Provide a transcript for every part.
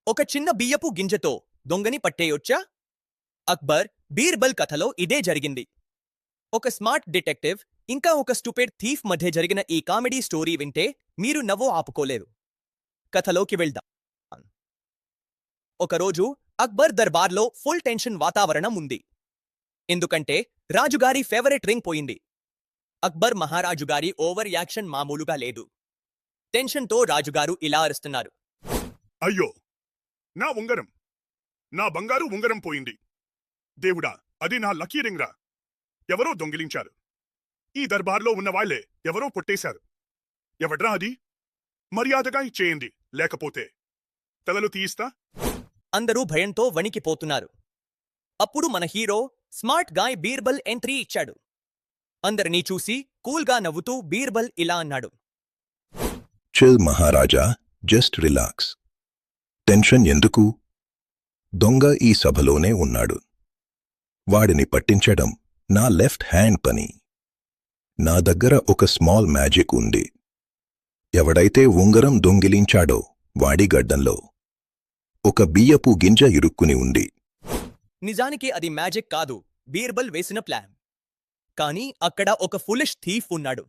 ఒక చిన్న బియ్యపు గింజతో దొంగని పట్టేయొచ్చా? అక్బర్, బీర్బల్ కథలో ఇదే జరిగింది. ఒక స్మార్ట్ డిటెక్టివ్ ఇంకా ఒక స్టూపిడ్ థీఫ్ మధ్య జరిగిన ఈ కామెడీ స్టోరీ వింటే మీరు నవ్వు ఆపుకోలేరు. కథలోకి వెళ్దాం. ఒకరోజు అక్బర్ దర్బార్లో ఫుల్ టెన్షన్ వాతావరణం ఉంది. ఎందుకంటే రాజుగారి ఫేవరెట్ రింగ్ పోయింది. అక్బర్ మహారాజుగారి ఓవర్ యాక్షన్ మామూలుగా లేదు. టెన్షన్తో రాజుగారు ఇలా అరుస్తున్నారు. అయ్యో, నా ఉంగరం, నా బంగారు ఉంగరం పోయింది. దేవుడా, అది నా లక్కీ రింగ్ రా. ఎవరో దొంగిలించారు. ఈ దర్బార్లో ఉన్నవాళ్లే ఎవరో కొట్టేశారు. ఎవడ్రా అది? మర్యాదగా ఇచ్చేయండి, లేకపోతే తలలు తీయిస్తా. అందరూ భయంతో వణికిపోతున్నారు. అప్పుడు మన hero smart guy Birbal entry ఇచ్చాడు. అందరినీ చూసి కూల్గా నవ్వుతూ బీర్బల్ ఇలా అన్నాడు. చిల్ మహారాజా, జస్ట్ రిలాక్స్. టెన్షన్ ఎందుకు? దొంగ ఈ సభలోనే ఉన్నాడు. వాడిని పట్టించడం నా లెఫ్ట్ హ్యాండ్ పని. నా దగ్గర ఒక స్మాల్ మ్యాజిక్ ఉంది. ఎవడైతే ఉంగరం దొంగిలించాడో వాడి గడ్డంలో ఒక బియ్యపు గింజ ఇరుక్కుని ఉంది. నిజానికి అది మ్యాజిక్ కాదు, బీర్బల్ వేసిన ప్లాన్. కానీ అక్కడ ఒక ఫులిష్ థీఫ్ ఉన్నాడు.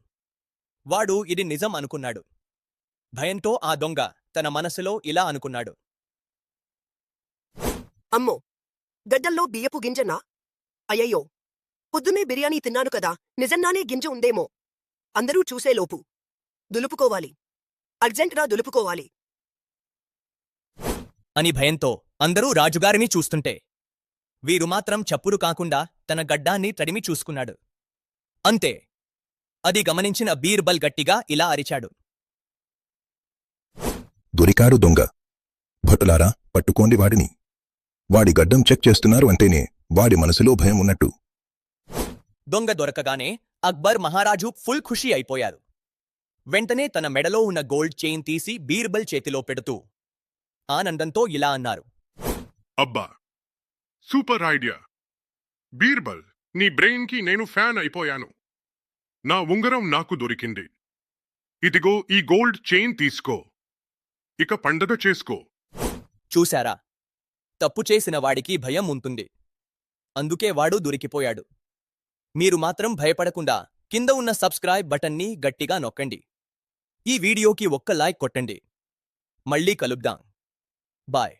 వాడు ఇది నిజం అనుకున్నాడు. భయంతో ఆ దొంగ తన మనసులో ఇలా అనుకున్నాడు. అమ్మో, గడ్డల్లో బియ్యపు గింజనా? అయ్యయ్యో, పొద్దున్నే బిర్యానీ తిన్నాను కదా, నిజంగానే గింజ ఉందేమో. అందరూ చూసేలోపు దులుపుకోవాలి, అర్జెంటుగా దులుపుకోవాలి అని భయంతో అందరూ రాజుగారిని చూస్తుంటే వీరు మాత్రం చప్పుడు కాకుండా తన గడ్డాన్ని తడిమి చూసుకున్నాడు. అంతే, అది గమనించిన బీర్బల్ గట్టిగా ఇలా అరిచాడు. దొరికాడు దొంగ. భటులారా, పట్టుకోండి వాడిని. వాడి గడ్డం చెక్ చేస్తున్నారు అంటేనే వాడి మనసులో భయం ఉన్నట్టు. దొంగ దొరకగానే అక్బర్ మహారాజు ఫుల్ ఖుషీ అయిపోయారు. వెంటనే తన మెడలో ఉన్న గోల్డ్ చైన్ తీసి బీర్బల్ చేతిలో పెడుతూ ఆనందంతో ఇలా అన్నారు. అబ్బా, సూపర్ ఐడియా బీర్బల్. నీ బ్రెయిన్ కి నేను ఫ్యాన్ అయిపోయాను. నా ఉంగరం నాకు దొరికింది. ఇదిగో ఈ గోల్డ్ చైన్ తీసుకో. ఇక పండగ చేసుకో. చూశారా, తప్పు చేసిన వాడికి భయం ఉంటుంది. అందుకే వాడు దొరికిపోయాడు. మీరు మాత్రం భయపడకుండా కింద ఉన్న సబ్స్క్రైబ్ బటన్ని గట్టిగా నొక్కండి. ఈ వీడియోకి ఒక్క లైక్ కొట్టండి. మళ్ళీ కలుద్దాం. బాయ్.